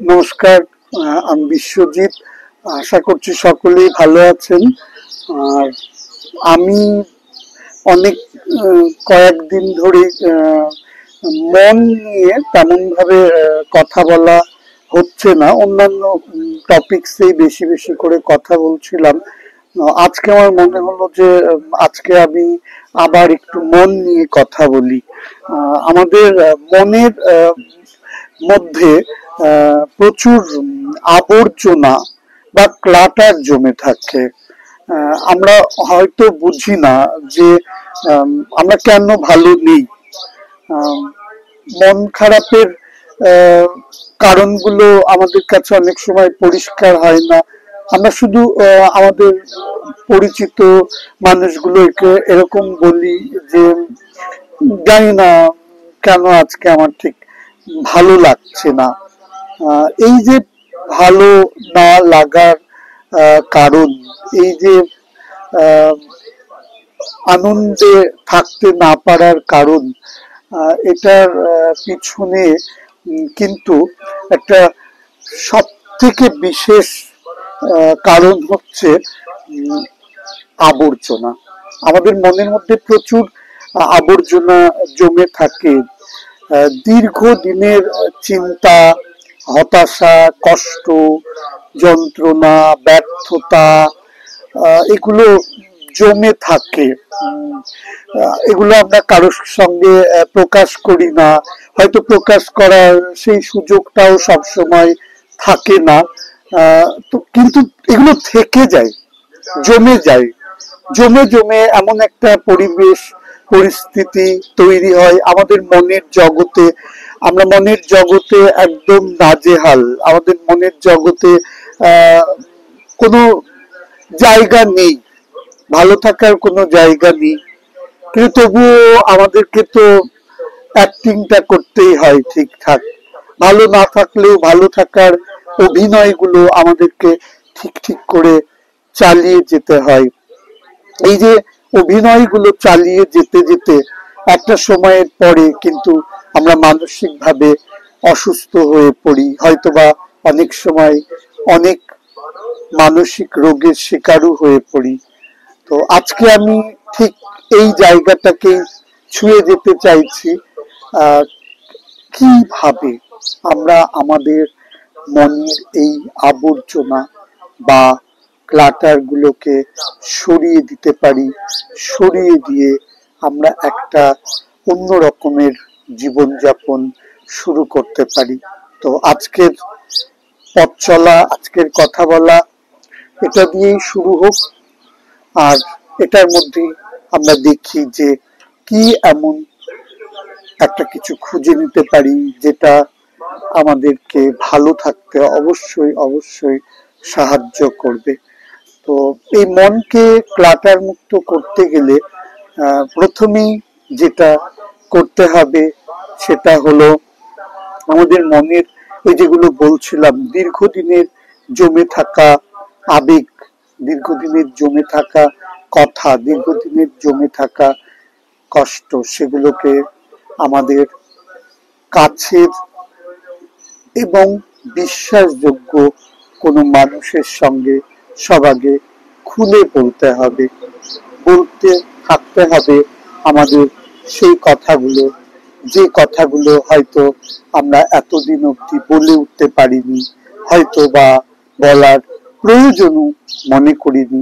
নমস্কার। আমি বিশ্বজিৎ। আশা করছি সকলেই ভালো আছেন। আর আমি অনেক কয়েকদিন ধরে মন নিয়ে তেমন ভাবে কথা বলা হচ্ছে না, অন্যান্য টপিকসেই বেশি বেশি করে কথা বলছিলাম। আজকে আমার মনে হলো যে আজকে আমি আবার একটু মন নিয়ে কথা বলি। আমাদের মনের মধ্যে প্রচুর আবর্জনা বা ক্লাটার জমে থাকে। আমরা হয়তো বুঝি না যে আমরা কেন ভালো নেই। আম, মন খারাপের আহ, কারণগুলো আমাদের কাছে অনেক সময় পরিষ্কার হয় না। আমরা শুধু আমাদের পরিচিত মানুষগুলোকে এরকম বলি যে জানি না কেন আজকে আমার ঠিক ভালো লাগছে না। এই যে ভালো না লাগার কারণ, এই যে আহ, আনন্দে থাকতে না পারার কারণ, এটার পিছনে কিন্তু একটা সব থেকে বিশেষ কারণ হচ্ছে উম, আবর্জনা। আমাদের মনের মধ্যে প্রচুর আবর্জনা জমে থাকে। দীর্ঘদিনের চিন্তা, হতাশা, কষ্ট, যন্ত্রণা, ব্যর্থতা, এগুলো জমে থাকে। এগুলো আমরা কারোর সঙ্গে প্রকাশ করি না, হয়তো প্রকাশ করার সেই সুযোগটাও সবসময় থাকে না। তো কিন্তু এগুলো থেকে যায়, জমে যায়। জমে জমে এমন একটা পরিবেশ পরিস্থিতি তৈরি হয় আমাদের মনের জগতে। আমরা মনের জগতে একদম নাজেহাল। আমাদের মনের জগতে আহ কোনো জায়গা নেই, ভালো থাকার কোনো জায়গা নেই। কিন্তু তবুও আমাদেরকে তো অ্যাক্টিংটা করতেই হয় ঠিকঠাক। ভালো না থাকলেও ভালো থাকার অভিনয়গুলো আমাদেরকে ঠিক ঠিক করে চালিয়ে যেতে হয়। এই যে অভিনয়গুলো চালিয়ে যেতে যেতে একটা সময়ের পরে কিন্তু আমরা মানসিক ভাবে অসুস্থ হয়ে পড়ি, হয়তোবা অনেক সময় অনেক মানসিক রোগের শিকারও হয়ে পড়ি। তো আজকে আমি ঠিক এই জায়গাটাকে ছুঁয়ে যেতে চাইছি। আহ কিভাবে আমরা আমাদের মনের এই আবর্জনা বা ক্লাটার গুলোকে সরিয়ে দিতে পারি, সরিয়ে দিয়ে আমরা একটা অন্য রকমের জীবনযাপন শুরু করতে পারি। তো আজকের পথ চলা, আজকের কথা বলা এটা দিয়েই শুরু হোক। আর এটার মধ্যে আমরা দেখি যে কি এমন একটা কিছু খুঁজে নিতে পারি যেটা আমাদেরকে ভালো থাকতে অবশ্যই অবশ্যই সাহায্য করবে। তো এই মনকে ক্লাটার মুক্ত করতে গেলে প্রথমেই যেটা করতে হবে সেটা হলো আমাদের মনের এই যেগুলো বলছিলাম, দীর্ঘদিনের জমে থাকা আবেগ, দীর্ঘদিনের জমে থাকা কথা, দীর্ঘদিনের জমে থাকা কষ্ট, সেগুলোকে আমাদের কাছের এবং বিশ্বাসযোগ্য কোনো মানুষের সঙ্গে সবাগে খুলে বলতে হবে। বলতে থাকতে হবে আমাদের সেই কথাগুলো, যে কথাগুলো হয়তো আমরা এতদিন অবধি বলে উঠতে পারিনি, হয়তো বা বলার প্রয়োজনও মনে করিনি।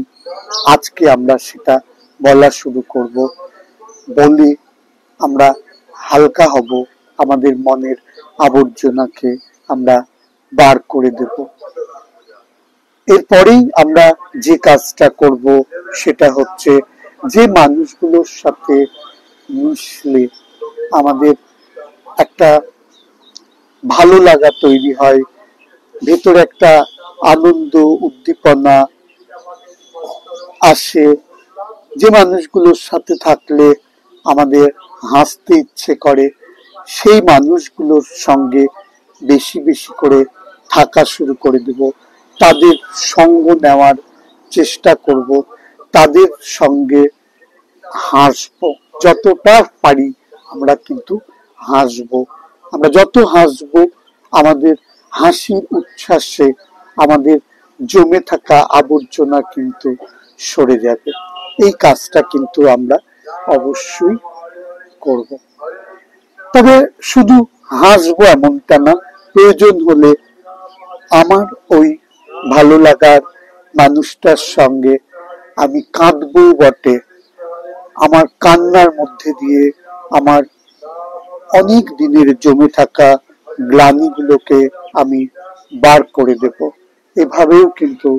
আজকে আমরা সেটা বলা শুরু করব। বলে আমরা হালকা হব, আমাদের মনের আবর্জনাকে আমরা বার করে দেব। এরপরেই আমরা যে কাজটা করব সেটা হচ্ছে, যে মানুষগুলোর সাথে মিশলে আমাদের একটা ভালো লাগা তৈরি হয়, ভেতরে একটা আনন্দ উদ্দীপনা আসে, যে মানুষগুলোর সাথে থাকলে আমাদের হাসতে ইচ্ছে করে, সেই মানুষগুলোর সঙ্গে বেশি বেশি করে থাকা শুরু করে দেব। তাদের সঙ্গ নেওয়ার চেষ্টা করব, তাদের সঙ্গে হাসবো যতটা পারি। আমরা কিন্তু হাসবো, আমরা যত হাসবো আমাদের হাসির উচ্ছ্বাসে আমাদের জমে থাকা আবর্জনা কিন্তু সরে যাবে। এই কাজটা কিন্তু আমরা অবশ্যই করব। তবে শুধু হাসবো এমনটা না, প্রয়োজন হলে আমার ওই ভালো লাগার মানুষটার সঙ্গে আমি কাঁদবো বটে। আমার কান্নার মধ্যে দিয়ে আমার অনেক দিনের জমে থাকা গ্লানিগুলোকে আমি বার করে দেব। এভাবেও কিন্তু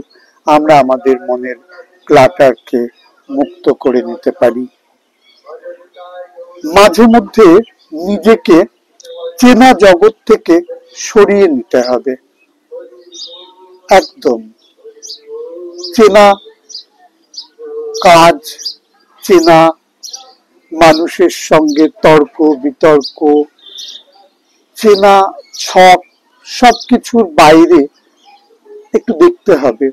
আমরা আমাদের মনের ক্লাটারকে মুক্ত করে নিতে পারি। মাঝে মধ্যে নিজেকে চেনা জগৎ থেকে সরিয়ে নিতে হবে। একদম চেনা কাজ, চেনা মানুষের সঙ্গে তর্ক বিতর্ক, চেনা ছক, সবকিছুর বাইরে একটু দেখতে হবে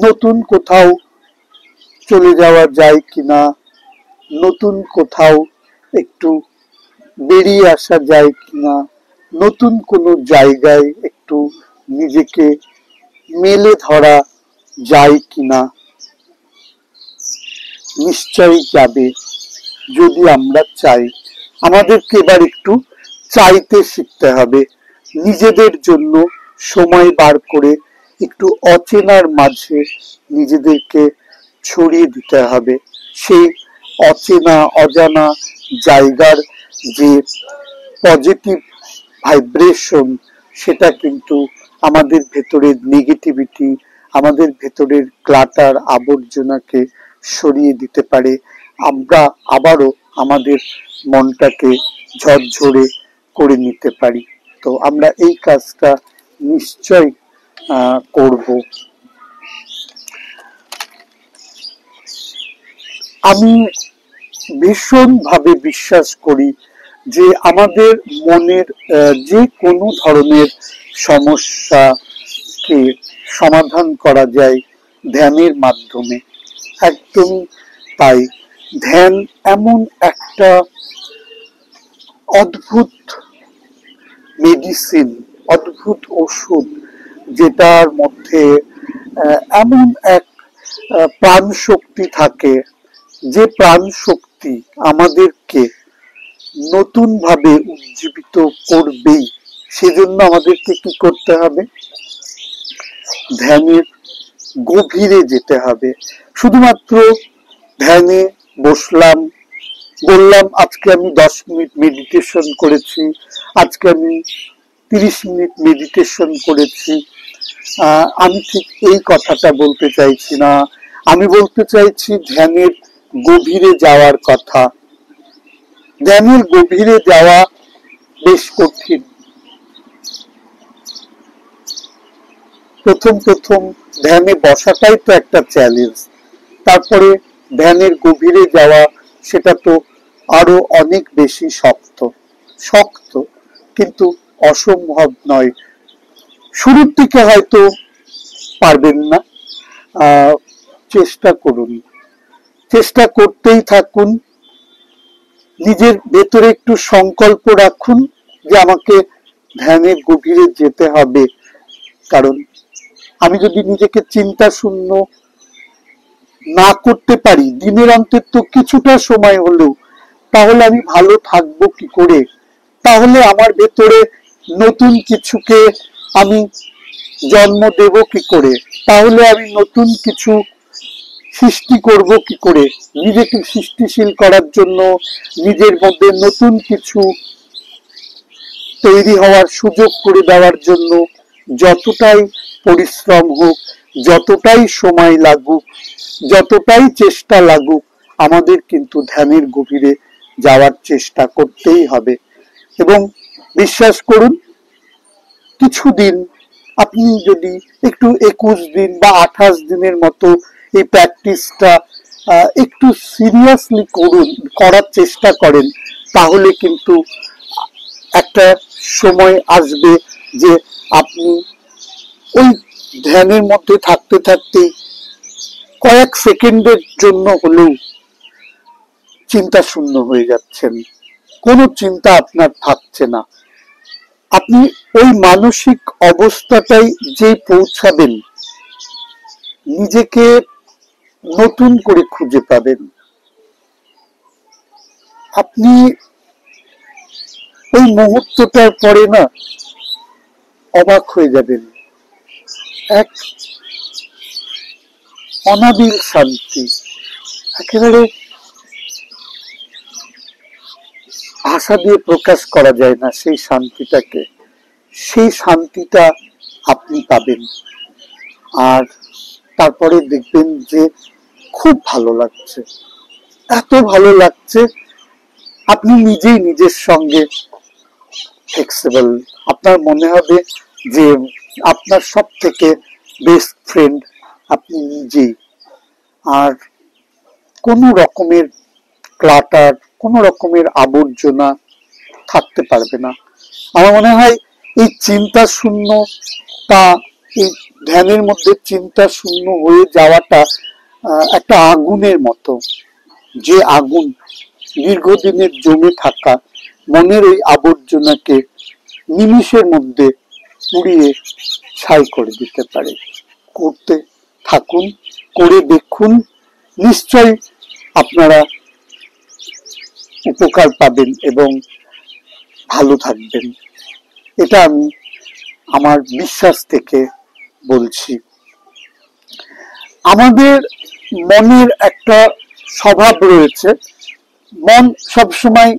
নতুন কোথাও চলে যাওয়া যায় কিনা, নতুন কোথাও একটু বেরিয়ে আসা যায় কিনা, নতুন কোনো জায়গায় একটু নিজেকে মেলে ধরা যায় কিনা। নিশ্চয়ই যাবে যদি আমরা চাই। আমাদেরকে এবার একটু চাইতে শিখতে হবে, নিজেদের জন্য সময় বার করে একটু অচেনার মাঝে নিজেদেরকে ছড়িয়ে দিতে হবে। সেই অচেনা অজানা জায়গার যে পজিটিভ ভাইব্রেশন, সেটা কিন্তু আমাদের ভেতরের নেগেটিভিটি, আমাদের ভেতরের ক্লাটার আবর্জনাকে সরিয়ে দিতে পারে। আমরা আবারও আমাদের মনটাকে ঝরঝরে করে নিতে পারি। তো আমরা এই কাজটা নিশ্চয় করব। আমি ভীষণভাবে বিশ্বাস করি যে আমাদের মনের যে কোনো ধরনের সমস্যাকে সমাধান করা যায় ধ্যানের মাধ্যমে। একদমই তাই। ধ্যান এমন একটা অদ্ভুত মেডিসিন, অদ্ভুত ওষুধ, যেটার মধ্যে এমন এক প্রাণ শক্তি থাকে, যে প্রাণ শক্তি আমাদেরকে নতুন ভাবে উজ্জীবিত করবেই। সেজন্য আমাদেরকে কি করতে হবে? ধ্যানের গভীরে যেতে হবে। শুধুমাত্র ধ্যানে বসলাম, বললাম আজকে আমি 10 মিনিট মেডিটেশন করেছি, আজকে আমি 30 মিনিট মেডিটেশন করেছি, আমি ঠিক এই কথাটা বলতে চাইছি না। আমি বলতে চাইছি ধ্যানের গভীরে যাওয়ার কথা। ধ্যানের গভীরে যাওয়া বেশ কঠিন। প্রথম প্রথম ধ্যানে বসাটাই তো একটা চ্যালেঞ্জ, তারপরে ধ্যানের গভীরে যাওয়া সেটা তো আরো অনেক বেশি শক্ত। শক্ত কিন্তু অসম্ভব নয়। শুরুর দিকে হয়তো পারবেন না, চেষ্টা করুন, চেষ্টা করতেই থাকুন। নিজের ভেতরে একটু সংকল্প রাখুন যে আমাকে ধ্যানের গভীরে যেতে হবে। কারণ আমি যদি নিজেকে চিন্তা শূন্য না করতে পারি দিনের অন্তত কিছুটা সময় হলেও, তাহলে আমি ভালো থাকবো কি করে? তাহলে আমার ভেতরে নতুন কিছুকে আমি জন্ম দেব কি করে? তাহলে আমি নতুন কিছু সৃষ্টি করব কি করে? নিজেকে সৃষ্টিশীল করার জন্য, নিজের মধ্যে নতুন কিছু তৈরি হওয়ার সুযোগ করে দেওয়ার জন্য যতটাই পরিশ্রম হোক, যতটাই সময় লাগুক, যতটাই চেষ্টা লাগুক, আমাদের কিন্তু ধ্যানের গভীরে যাওয়ার চেষ্টা করতেই হবে। এবং বিশ্বাস করুন, কিছুদিন আপনি যদি একটু 21 দিন বা 28 দিনের মতো এই প্র্যাকটিসটা একটু সিরিয়াসলি করার চেষ্টা করেন, তাহলে কিন্তু একটা সময় আসবে যে আপনি ওই ধ্যানের মধ্যে থাকতে থাকতে কয়েক সেকেন্ডের জন্য হলেও চিন্তা শূন্য হয়ে যাচ্ছেন, কোনো চিন্তা আপনার থাকছে না। আপনি ওই মানসিক অবস্থাটাই যে পৌঁছাবেন, নিজেকে নতুন করে খুঁজে পাবেন। আপনি ওই মুহূর্তটার পরে না অবাক হয়ে যাবেন, এক অনাবিল শান্তি, একেবারে ভাষা দিয়ে প্রকাশ করা যায় না সেই শান্তিটাকে। সেই শান্তিটা আপনি পাবেন, আর তারপরে দেখবেন যে খুব ভালো লাগছে, এত ভালো লাগছে আপনি নিজেই নিজের সঙ্গে ফ্লেক্সিবল। আপনার মনে হবে যে আপনার সব থেকে বেস্ট ফ্রেন্ড আপনি নিজেই, আর কোনো রকমের ক্লাটার, কোনো রকমের আবর্জনা থাকতে পারবে না। আমার মনে হয় এই চিন্তা শূন্যতা, এই ধ্যানের মধ্যে চিন্তা শূন্য হয়ে যাওয়াটা একটা আগুনের মতো, যে আগুন দীর্ঘদিনের জমে থাকা মনের ওই আবর্জনাকে নিমিষের মধ্যে পুড়িয়ে ছাই করে দিতে পারে। করতে থাকুন, করে দেখুন, নিশ্চয়ই আপনারা উপকার পাবেন এবং ভালো থাকবেন। এটা আমি আমার বিশ্বাস থেকে বলছি। আমাদের মনের একটা স্বভাব রয়েছে, মন সবসময়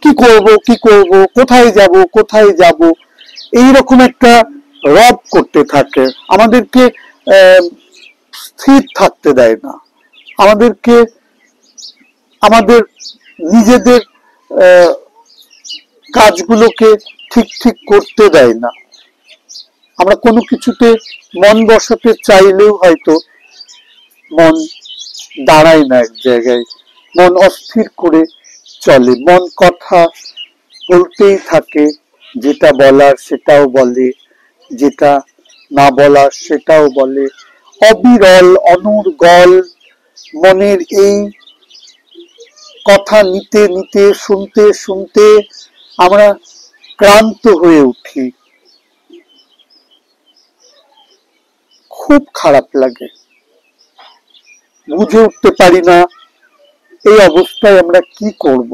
কি করব কি করব, কোথায় যাব কোথায় যাব, এইরকম একটা রব করতে থাকে, আমাদেরকে স্থির থাকতে দেয় না, আমাদেরকে আমাদের নিজেদের কাজগুলোকে ঠিক ঠিক করতে দেয় না। আমরা কোনো কিছুতে মন বসাতে চাইলেও হয়তো মন দাঁড়ায় না এক জায়গায়, মন অস্থির করে চলে, মন কথা বলতেই থাকে, যেটা বলার সেটাও বলে, যেটা না বলার সেটাও বলে, অবিরল অনর্গল মনের এই কথা নিতে নিতে, শুনতে শুনতে আমরা ক্লান্ত হয়ে উঠি, খুব খারাপ লাগে, বুঝে উঠতে পারি না এই অবস্থায় আমরা কি করব।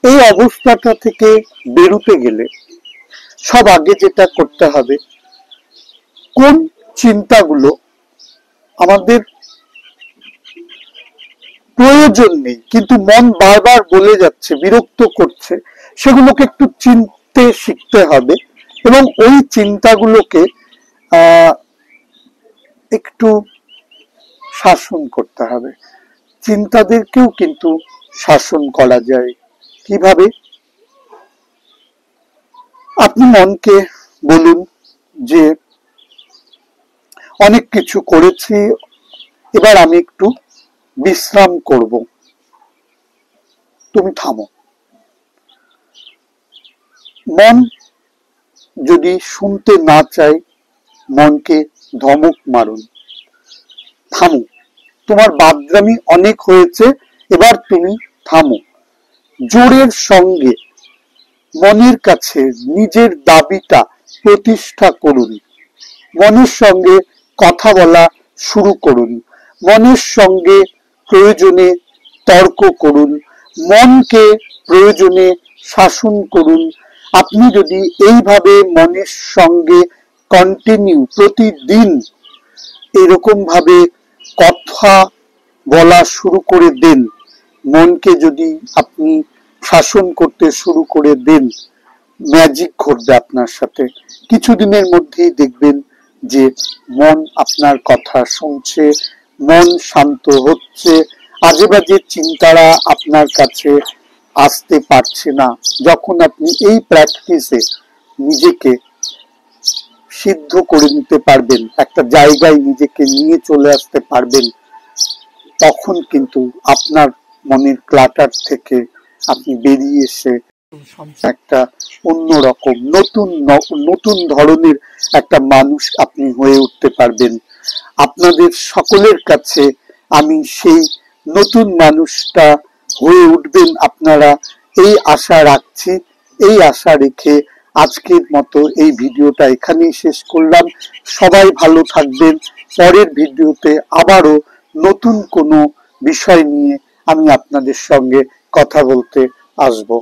এই অবস্থাটা থেকে বেরোতে গেলে সব আগে যেটা করতে হবে, কোন চিন্তাগুলো আমাদের প্রয়োজন নেই কিন্তু মন বারবার বলে যাচ্ছে, বিরক্ত করছে, সেগুলোকে একটু চিনতে শিখতে হবে এবং ওই চিন্তাগুলোকে একটু শাসন করতে হবে। চিন্তাদেরকেও কিন্তু শাসন করা যায়। কিভাবে? আপনি মনকে বলুন যে অনেক কিছু করেছি, এবার আমি একটু বিশ্রাম করব, তুমি থামো। মন যদি শুনতে না চায়, মনকে ধমক মারুন, থামো, তোমার বাদরামি অনেক হয়েছে, এবার তুমি থামো। জোরের সঙ্গে মনের কাছে নিজের দাবিটা প্রতিষ্ঠা করুন, মনের সঙ্গে কথা বলা শুরু করুন, মনের সঙ্গে প্রয়োজনে তর্ক করুন, মনকে প্রয়োজনে শাসন করুন। আপনি যদি এইভাবে মনের সঙ্গে কন্টিনিউ প্রতিদিন এরকম ভাবে কথা বলা শুরু করে দেন, মনকে যদি আপনি শাসন করতে শুরু করে দেন, ম্যাজিক ঘটবে আপনার সাথে। কিছুদিনের মধ্যেই দেখবেন যে মন আপনার কথা শুনছে, মন শান্ত হচ্ছে, আজে বাজে চিন্তারা আপনার কাছে আসতে পারছে না। যখন আপনি এই প্র্যাকটিসে নিজেকে সিদ্ধ করে নিতে পারবেন, একটা জায়গায় নিজেকে নিয়ে চলে আসতে পারবেন, তখন কিন্তু আপনার মনের ক্লাটার থেকে আপনি বেরিয়ে এসে একটা অন্যরকম নতুন ধরনের একটা মানুষ আপনি হয়ে উঠতে পারবেন। আপনাদের সকলের কাছে আমি সেই নতুন মানুষটা হয়ে উঠবেন আপনারা, এই আশা রাখছি। এই আশা রেখে আজকের মতো এই ভিডিওটা এখানেই শেষ করলাম। সবাই ভালো থাকবেন। পরের ভিডিওতে আবারও নতুন কোনো বিষয় নিয়ে আমি আপনাদের সঙ্গে কথা বলতে আসবো।